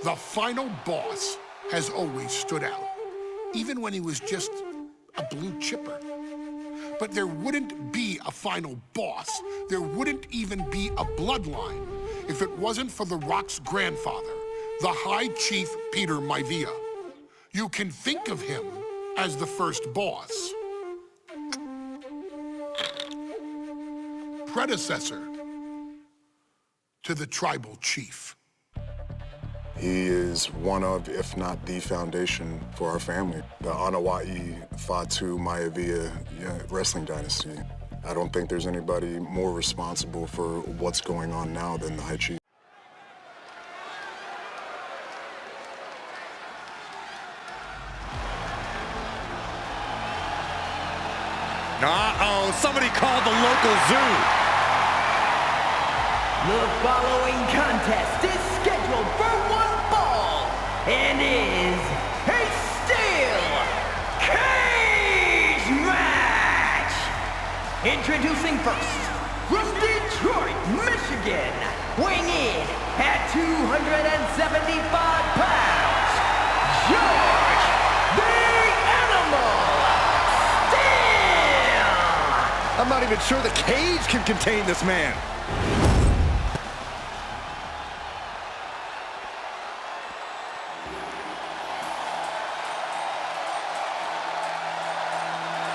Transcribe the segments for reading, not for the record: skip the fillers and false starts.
The final boss has always stood out, even when he was just a blue chipper. But there wouldn't be a final boss. There wouldn't even be a bloodline if it wasn't for The Rock's grandfather, the High Chief Peter Maivia. You can think of him as the first boss. Predecessor to the tribal chief. He is one of, if not the foundation for our family. The Anawa'i Fatu Maivia wrestling dynasty. I don't think there's anybody more responsible for what's going on now than the High Chief. Uh-oh, somebody called the local zoo. The following contest is scheduled for one fall and is a steel cage match. Introducing first, from Detroit, Michigan, weighing in at 275 pounds, George the Animal Steele. I'm not even sure the cage can contain this man.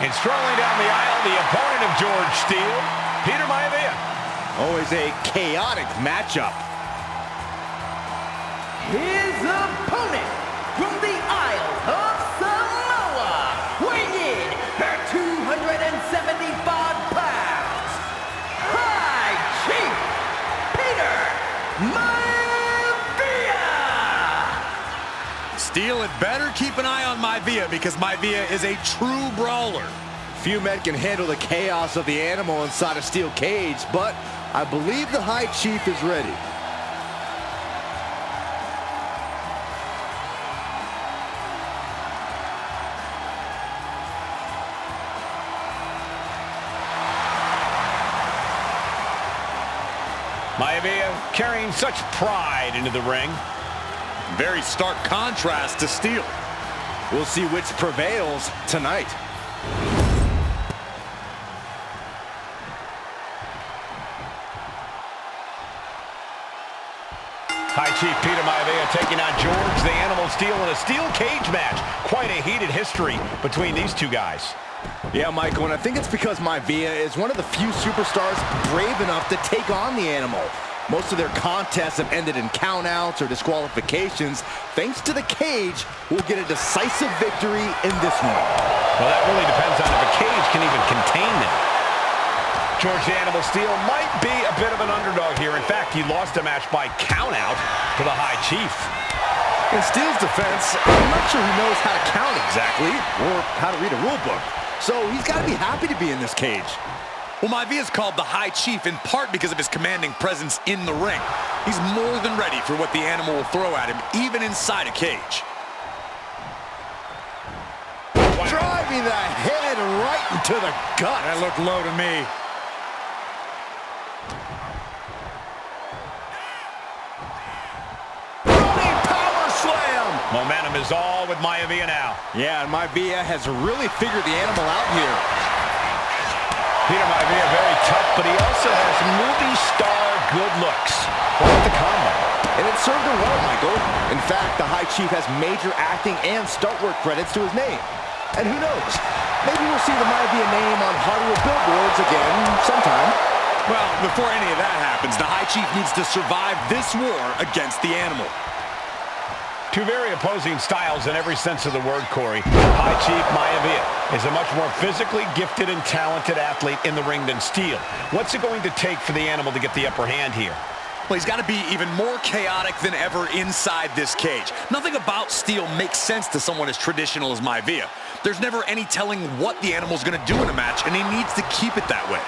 And strolling down the aisle, the opponent of George Steele, Peter Maivia. Always a chaotic matchup. His opponent from the Isle of Samoa, weighing in at 275 pounds, High Chief Peter Maivia. Steele had better keep an eye on Maivia because Maivia is a true brawler. Few men can handle the chaos of the animal inside a steel cage, but I believe the High Chief is ready. Maivia carrying such pride into the ring. Very stark contrast to Steele. We'll see which prevails tonight. High Chief Peter Maivia taking on George the Animal Steele in a steel cage match. Quite a heated history between these two guys. Yeah, Michael, and I think it's because Maivia is one of the few superstars brave enough to take on the animal. Most of their contests have ended in countouts or disqualifications. Thanks to the cage, we'll get a decisive victory in this one. Well, that really depends on if a cage can even contain them. George the Animal Steele might be a bit of an underdog here. In fact, he lost a match by countout to the High Chief. In Steele's defense, I'm not sure he knows how to count exactly, or how to read a rule book. So he's got to be happy to be in this cage. Well, Maivia is called the High Chief in part because of his commanding presence in the ring. He's more than ready for what the animal will throw at him, even inside a cage. Wow. Driving the head right into the gut. That looked low to me. Running power slam. Momentum is all with Maivia now. Yeah, and Maivia has really figured the animal out here. Peter Maivia very tough, but he also has movie star good looks. Quite the combo. And it served him well, Michael. In fact, the High Chief has major acting and stunt work credits to his name. And who knows? Maybe we'll see the Maivia name on Hollywood billboards again sometime. Well, before any of that happens, the High Chief needs to survive this war against the animal. Two very opposing styles in every sense of the word, Corey. High Chief Maivia is a much more physically gifted and talented athlete in the ring than Steele. What's it going to take for the animal to get the upper hand here? Well, he's got to be even more chaotic than ever inside this cage. Nothing about Steele makes sense to someone as traditional as Maivia. There's never any telling what the animal's going to do in a match, and he needs to keep it that way.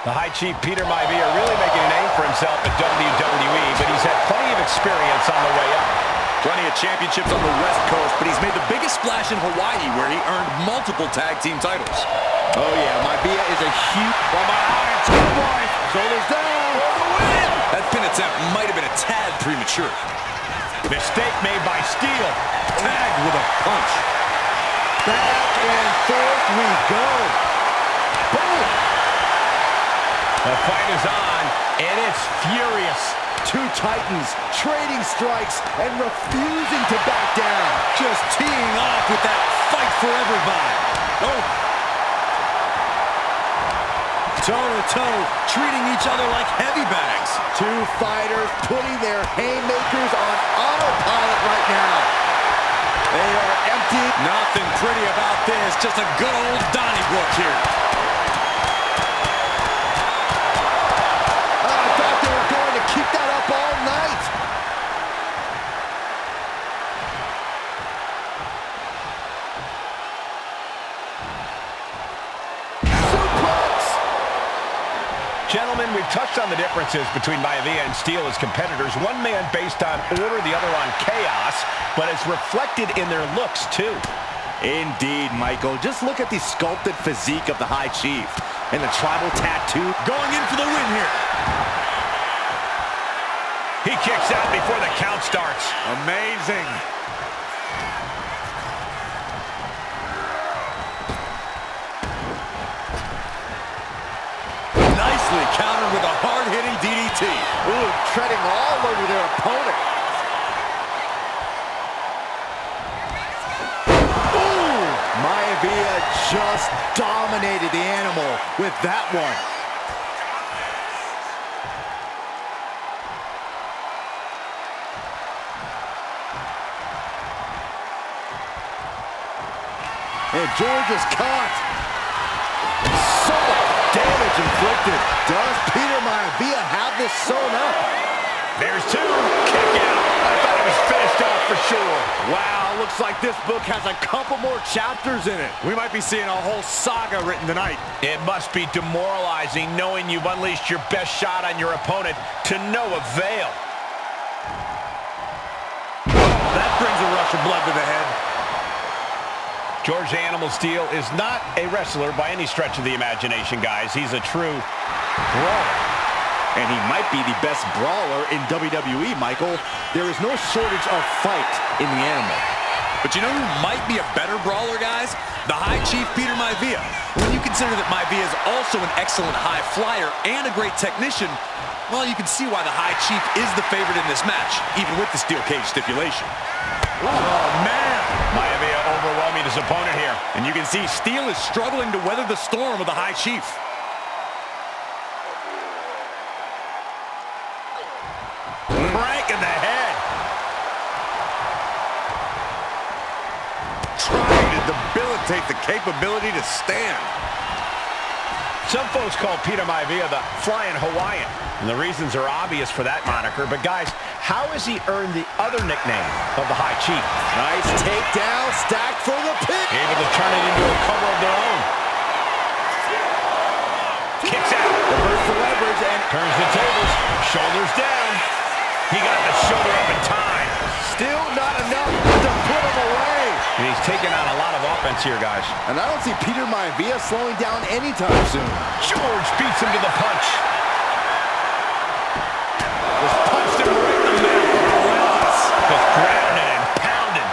The High Chief Peter Maivia really making a name for himself at WWE, but he's had plenty of experience on the way up. Plenty of championships on the West Coast, but he's made the biggest splash in Hawaii, where he earned multiple tag team titles. Oh yeah, Maivia is a huge... From behind, schoolboy, shoulders down, for the win! That pin attempt might have been a tad premature. Mistake made by Steele. Tagged with a punch. Back and forth we go. Boom! The fight is on, and it's furious. Two titans trading strikes and refusing to back down. Just teeing off with that fight forever vibe. Oh. Toe-to-toe, treating each other like heavy bags. Two fighters putting their haymakers on autopilot right now. They are empty. Nothing pretty about this. Just a good old Donnybrook here. I thought they were going to keep that up all night. Gentlemen, we've touched on the differences between Maivia and Steele as competitors. One man based on order, the other on chaos, but it's reflected in their looks, too. Indeed, Michael. Just look at the sculpted physique of the High Chief and the tribal tattoo going in for the win here. He kicks out before the count starts. Amazing. Nicely countered with a hard-hitting DDT. Ooh, treading all over their opponent. Ooh, Maivia just dominated the animal with that one. And George is caught. So much damage inflicted. Does Peter Maivia have this sewn up? There's two. Kick out. I thought it was finished off for sure. Wow, looks like this book has a couple more chapters in it. We might be seeing a whole saga written tonight. It must be demoralizing knowing you've unleashed your best shot on your opponent to no avail. That brings a rush of blood to the head. George Animal Steele is not a wrestler by any stretch of the imagination, guys. He's a true brawler. And he might be the best brawler in WWE, Michael. There is no shortage of fight in the animal. But you know who might be a better brawler, guys? The High Chief, Peter Maivia. When you consider that Maivia is also an excellent high flyer and a great technician, well, you can see why the High Chief is the favorite in this match, even with the steel cage stipulation. Oh, man! Maivia overwhelming his opponent here. And you can see Steele is struggling to weather the storm of the High Chief. Crank in the head. Trying to debilitate the capability to stand. Some folks call Peter Maivia the Flying Hawaiian, and the reasons are obvious for that moniker. But guys, how has he earned the other nickname of the High Chief? Nice takedown, stacked for the pin. Able to turn it into a cover of their own. Kicks out. Reverse the leverage and Turns the tables. Shoulders down. He got the shoulder up in time. still not enough to put him away. And he's taking on a lot of offense here, guys. And I don't see Peter Maivia slowing down anytime soon. George beats him to the punch. Just punched him right in the middle. Relentless. Just grounded and pounded.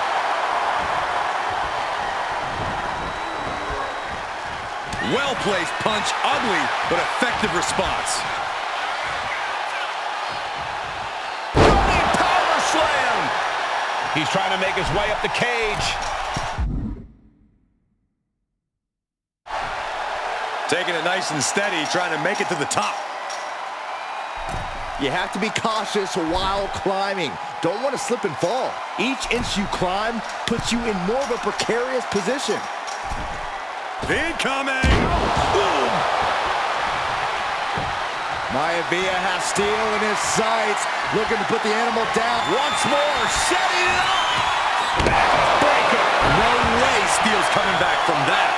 Well-placed punch, ugly, but effective response. Running power slam! He's trying to make his way up the cage. Taking it nice and steady, trying to make it to the top. You have to be cautious while climbing. Don't want to slip and fall. Each inch you climb puts you in more of a precarious position. Incoming! Boom! Maivia has Steele in his sights, looking to put the animal down. Once more, setting it up! Backbreaker! No way Steele's coming back from that.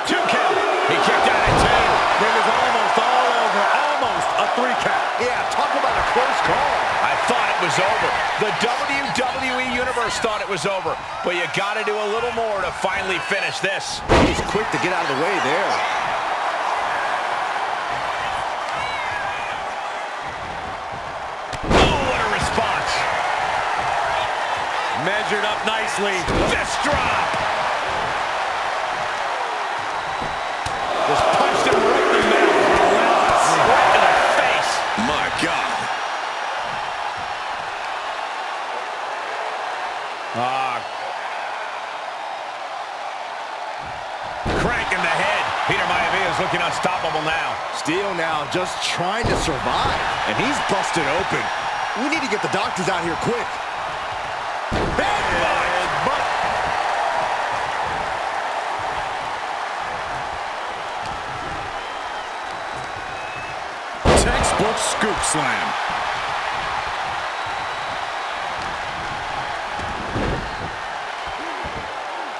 2 count. He kicked out at 2. It was almost all over, almost a 3 count. Yeah, talk about a close call. I thought it was over. The WWE Universe thought it was over. But you got to do a little more to finally finish this. He's quick to get out of the way there. Oh, what a response. Measured up nicely. Fist drop. Just punched him right in the middle. Relentless. Right in the face. My God. Crank in the head. Peter Maivia is looking unstoppable now. Steele now just trying to survive, and he's busted open. We need to get the doctors out here quick. Headbutt. Textbook scoop slam.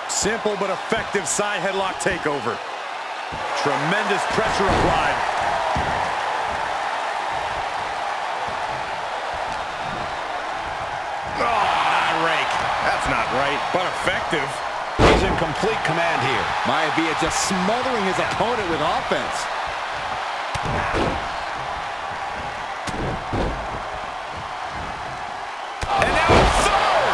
Simple but effective side headlock takeover. Tremendous pressure applied. Oh, not rake. That's not right, but effective. He's in complete command here. Maivia just smothering his opponent with offense. And now it's thrown.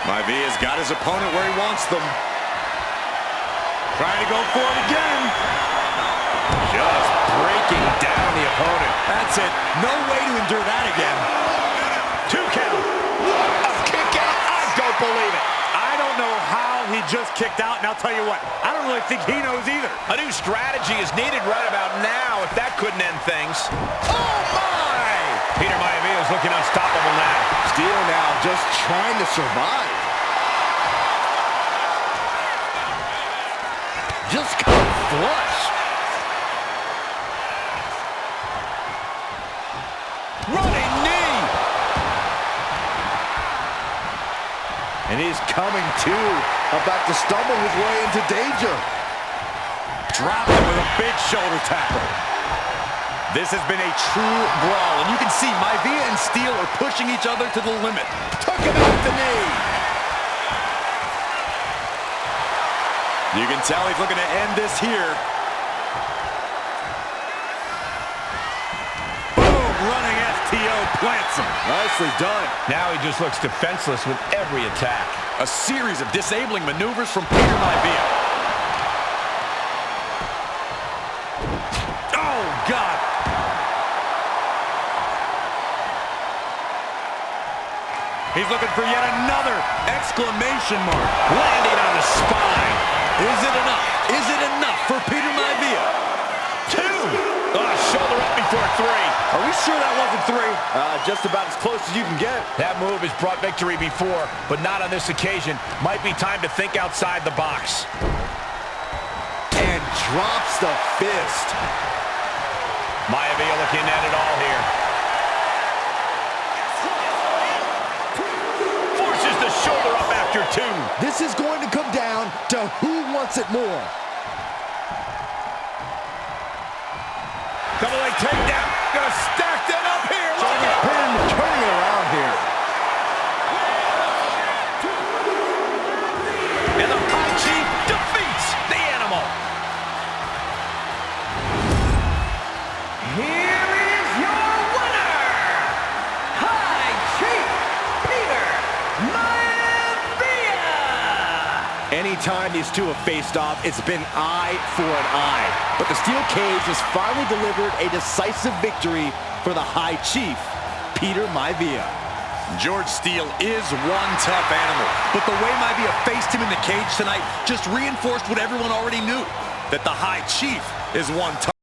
Maivia's got his opponent where he wants them. Trying to go for it again. Just breaking down the opponent. That's it. No way to endure that again. 2 count. A kick out. I don't believe it. I don't know how he just kicked out, and I'll tell you what, I don't really think he knows either. A new strategy is needed right about now if that couldn't end things. Oh, my! Peter Maivia is looking unstoppable now. Steele now just trying to survive. Just cut flush. Running knee. And he's coming to, about to stumble his way into danger. Drop him with a big shoulder tackle. This has been a true brawl, and you can see Maivia and Steele are pushing each other to the limit. Took him out the knee. You can tell he's looking to end this here. Boom, running STO plants him. Nicely done. Now he just looks defenseless with every attack. A series of disabling maneuvers from Peter Maivia. Oh, God. He's looking for yet another exclamation mark. Landing on the spine. Is it enough? Is it enough for Peter Maivia? 2. Shoulder up before 3. Are we sure that wasn't 3? Just about as close as you can get. That move has brought victory before, but not on this occasion. Might be time to think outside the box. And drops the fist. Maivia looking at it all here. Forces the shoulder up after 2. This is going to come down to who wants it more. Double leg takedown. Gonna stack that up here. Turning it around here. And the High Chief defeats the animal. Here is your winner, High Chief Peter Maivia. Anytime these two have faced off, it's been eye for an eye. But the steel cage has finally delivered a decisive victory for the High Chief, Peter Maivia. George Steele is one tough animal, but the way Maivia faced him in the cage tonight just reinforced what everyone already knew, that the High Chief is one tough